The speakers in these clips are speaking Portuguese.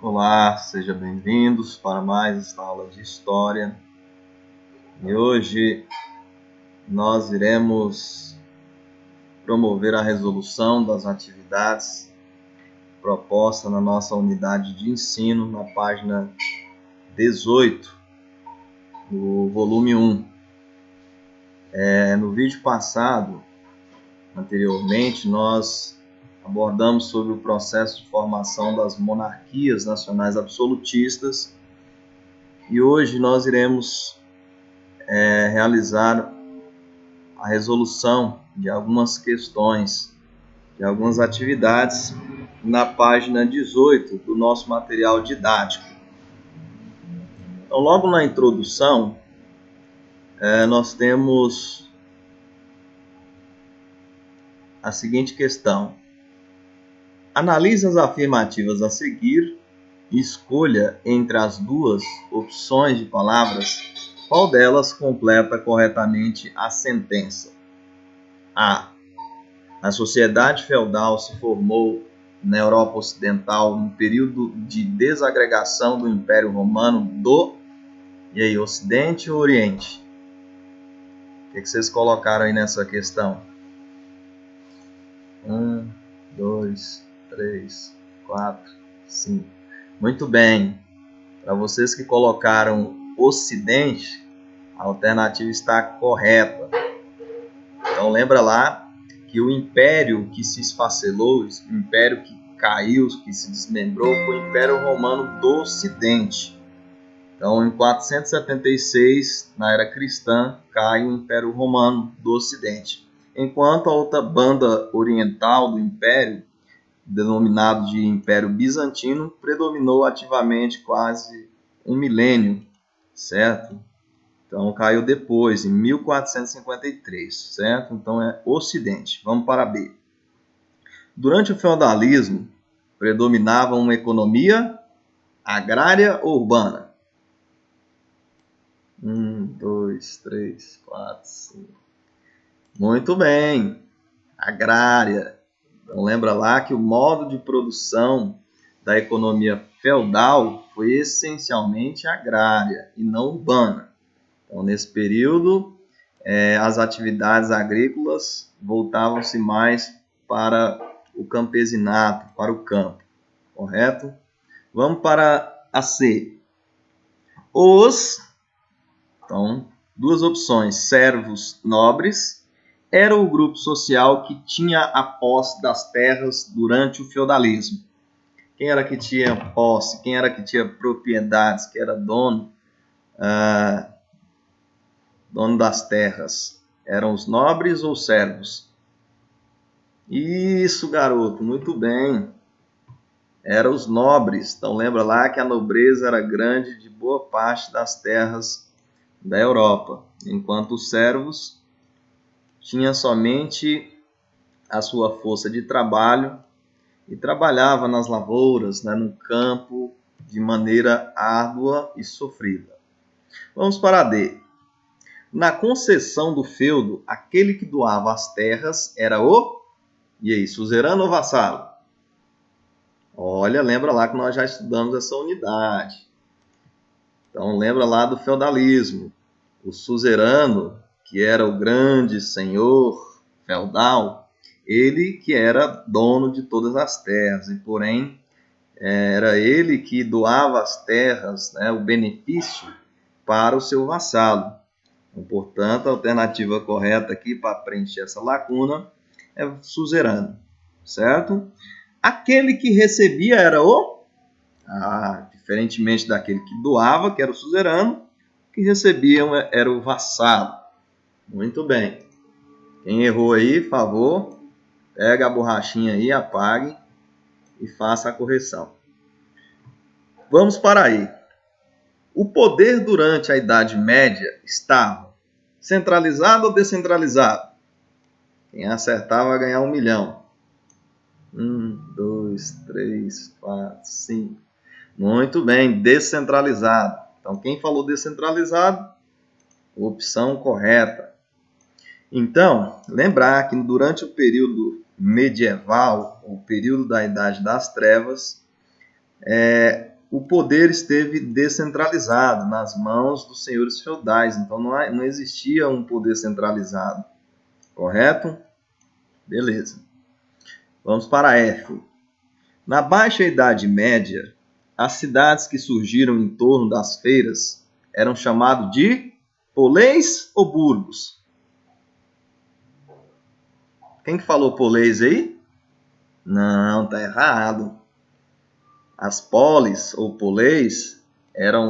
Olá, sejam bem-vindos para mais esta aula de História. E hoje nós iremos promover a resolução das atividades propostas na nossa unidade de ensino, na página 18, do volume 1. No vídeo passado, anteriormente, nós abordamos sobre o processo de formação das monarquias nacionais absolutistas e hoje nós iremos realizar a resolução de algumas questões, de algumas atividades na página 18 do nosso material didático. Então, logo na introdução, nós temos a seguinte questão. Analise as afirmativas a seguir e escolha entre as duas opções de palavras qual delas completa corretamente a sentença. A. A sociedade feudal se formou na Europa Ocidental no período de desagregação do Império Romano do Ocidente ou Oriente? O que vocês colocaram aí nessa questão? 1, 2, 3, 4, 5. Muito bem. Para vocês que colocaram Ocidente, a alternativa está correta. Então lembra lá que o império que se esfacelou, o império que caiu, que se desmembrou, foi o Império Romano do Ocidente. Então, em 476, na era cristã, cai o Império Romano do Ocidente. Enquanto a outra banda oriental do Império, denominado de Império Bizantino, predominou ativamente quase um milênio, certo? Então, caiu depois, em 1453, certo? Então, é Ocidente. Vamos para B. Durante o feudalismo, predominava uma economia agrária ou urbana? 1, 2, 3, 4, 5. Muito bem. Agrária. Então, lembra lá que o modo de produção da economia feudal foi essencialmente agrária e não urbana. Então, nesse período, as atividades agrícolas voltavam-se mais para o campesinato, para o campo, correto? Vamos para a C. Então, duas opções, servos nobres, era o grupo social que tinha a posse das terras durante o feudalismo. Quem era que tinha posse? Quem era que tinha propriedades? Que era dono das terras? Eram os nobres ou servos? Isso, garoto, muito bem. Eram os nobres. Então lembra lá que a nobreza era grande de boa parte das terras da Europa, enquanto os servos tinham somente a sua força de trabalho e trabalhava nas lavouras, no campo, de maneira árdua e sofrida. Vamos para a D. Na concessão do feudo, aquele que doava as terras era o... E aí, suzerano ou vassalo? Olha, lembra lá que nós já estudamos essa unidade. Então, lembra lá do feudalismo. O suzerano, que era o grande senhor feudal, ele que era dono de todas as terras, e porém era ele que doava as terras, o benefício, para o seu vassalo. Então, portanto, a alternativa correta aqui para preencher essa lacuna é suzerano, certo? Aquele que recebia era o... diferentemente daquele que doava, que era o suzerano, o que recebiam era o vassalo. Muito bem. Quem errou aí, por favor, pega a borrachinha aí, apague e faça a correção. Vamos para aí. O poder durante a Idade Média estava centralizado ou descentralizado? Quem acertar vai ganhar 1 milhão. 1, 2, 3, 4, 5. Muito bem, descentralizado. Então, quem falou descentralizado? Opção correta. Então, lembrar que durante o período medieval, o período da Idade das Trevas, o poder esteve descentralizado nas mãos dos senhores feudais, então não existia um poder centralizado, correto? Beleza. Vamos para F. Na Baixa Idade Média, as cidades que surgiram em torno das feiras eram chamadas de poleis ou burgos? Quem que falou poleis aí? Não, tá errado. As polis ou poleis eram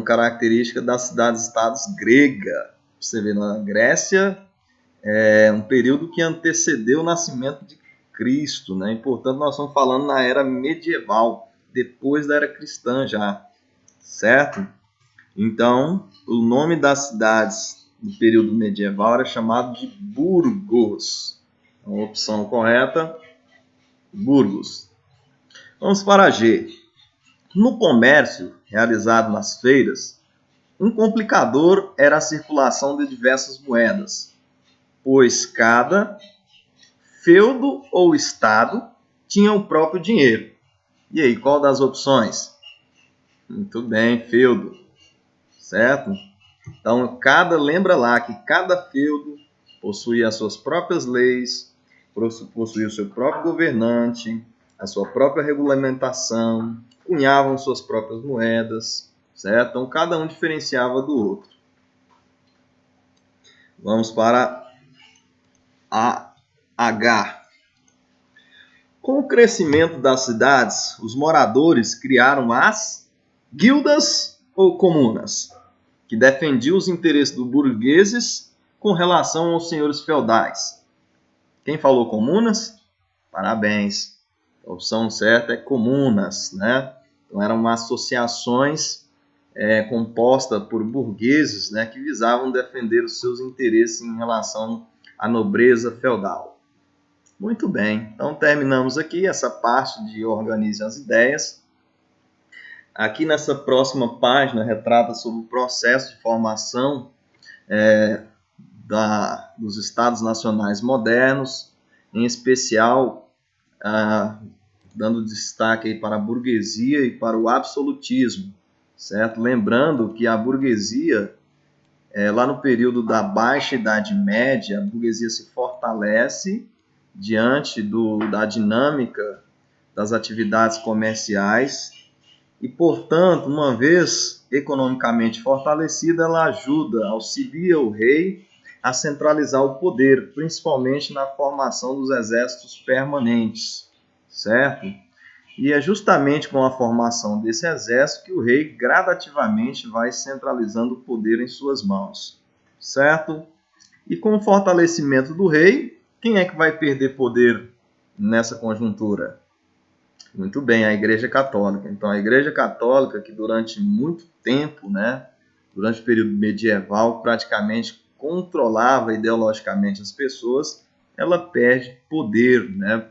características das cidades-estados gregas. Você vê, na Grécia, um período que antecedeu o nascimento de Cristo, né? E, portanto, nós estamos falando na era medieval, depois da era cristã já, certo? Então, o nome das cidades do período medieval era chamado de burgos. A opção correta, burgos. Vamos para G. No comércio realizado nas feiras, um complicador era a circulação de diversas moedas, pois cada feudo ou estado tinha o próprio dinheiro. E aí, qual das opções? Muito bem, feudo. Certo? Então, lembra lá que cada feudo possuía as suas próprias leis, possuía o seu próprio governante, a sua própria regulamentação, cunhavam suas próprias moedas, certo? Então, cada um diferenciava do outro. Vamos para a H. Com o crescimento das cidades, os moradores criaram as guildas ou comunas, que defendiam os interesses dos burgueses com relação aos senhores feudais. Quem falou comunas? Parabéns. A opção certa é comunas, né? Então eram associações compostas por burgueses, né, que visavam defender os seus interesses em relação à nobreza feudal. Muito bem, então terminamos aqui essa parte de Organize as Ideias. Aqui nessa próxima página retrata sobre o processo de formação dos Estados Nacionais modernos, em especial dando destaque aí para a burguesia e para o absolutismo, certo? Lembrando que a burguesia, lá no período da Baixa Idade Média, a burguesia se fortalece diante da dinâmica das atividades comerciais e, portanto, uma vez economicamente fortalecida, ela auxilia o rei a centralizar o poder, principalmente na formação dos exércitos permanentes, certo? E é justamente com a formação desse exército que o rei gradativamente vai centralizando o poder em suas mãos, certo? E com o fortalecimento do rei, quem é que vai perder poder nessa conjuntura? Muito bem, a Igreja Católica. Então, a Igreja Católica, que durante muito tempo, né, durante o período medieval, praticamente controlava ideologicamente as pessoas, ela perde poder, né,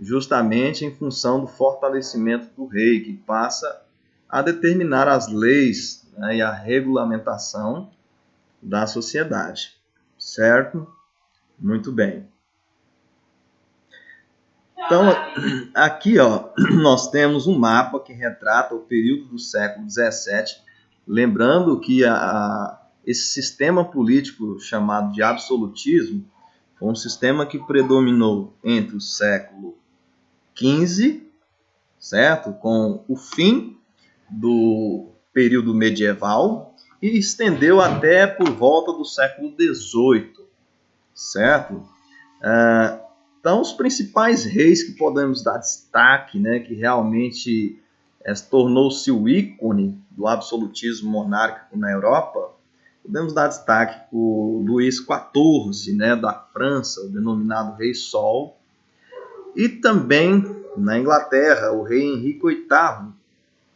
justamente em função do fortalecimento do rei, que passa a determinar as leis, né, e a regulamentação da sociedade. Certo? Muito bem. Então, aqui nós temos um mapa que retrata o período do século XVII, lembrando que esse sistema político chamado de absolutismo foi um sistema que predominou entre o século XV, certo? Com o fim do período medieval e estendeu até por volta do século XVIII, certo? Então, os principais reis que podemos dar destaque, né, que realmente tornou-se o ícone do absolutismo monárquico na Europa, podemos dar destaque para o Luís XIV, né, da França, o denominado Rei Sol, e também na Inglaterra, o rei Henrique VIII,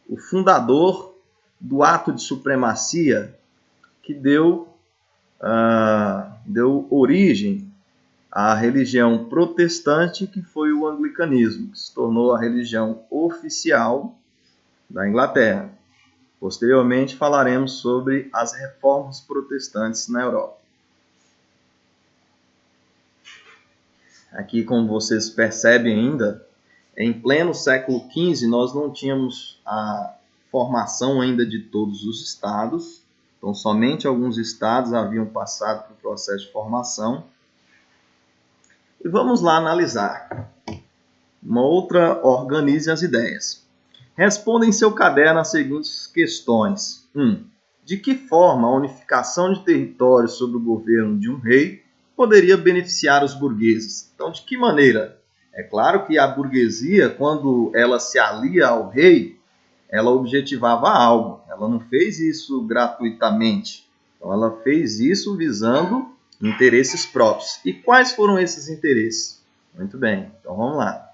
o fundador do ato de supremacia que deu origem à religião protestante, que foi o anglicanismo, que se tornou a religião oficial da Inglaterra. Posteriormente falaremos sobre as reformas protestantes na Europa. Aqui, como vocês percebem ainda, Em pleno século XV, nós não tínhamos a formação ainda de todos os estados, então somente alguns estados haviam passado pelo processo de formação. E vamos lá analisar. Uma outra, organize as ideias. Responda em seu caderno as seguintes questões. 1. De que forma a unificação de territórios sob o governo de um rei poderia beneficiar os burgueses? Então, de que maneira? É claro que a burguesia, quando ela se alia ao rei, ela objetivava algo. Ela não fez isso gratuitamente. Então, ela fez isso visando interesses próprios. E quais foram esses interesses? Muito bem, então vamos lá.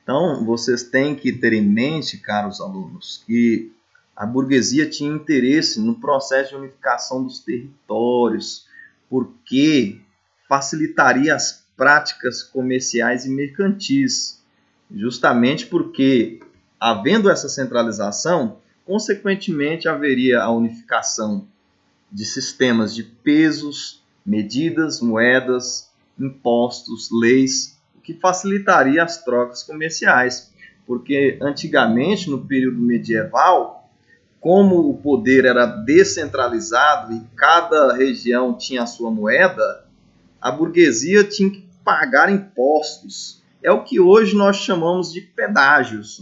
Então, vocês têm que ter em mente, caros alunos, que a burguesia tinha interesse no processo de unificação dos territórios, porque facilitaria as práticas comerciais e mercantis, justamente porque, havendo essa centralização, consequentemente haveria a unificação de sistemas de pesos, medidas, moedas, impostos, leis, o que facilitaria as trocas comerciais, porque antigamente, no período medieval, como o poder era descentralizado e cada região tinha a sua moeda, a burguesia tinha que pagar impostos. É o que hoje nós chamamos de pedágios.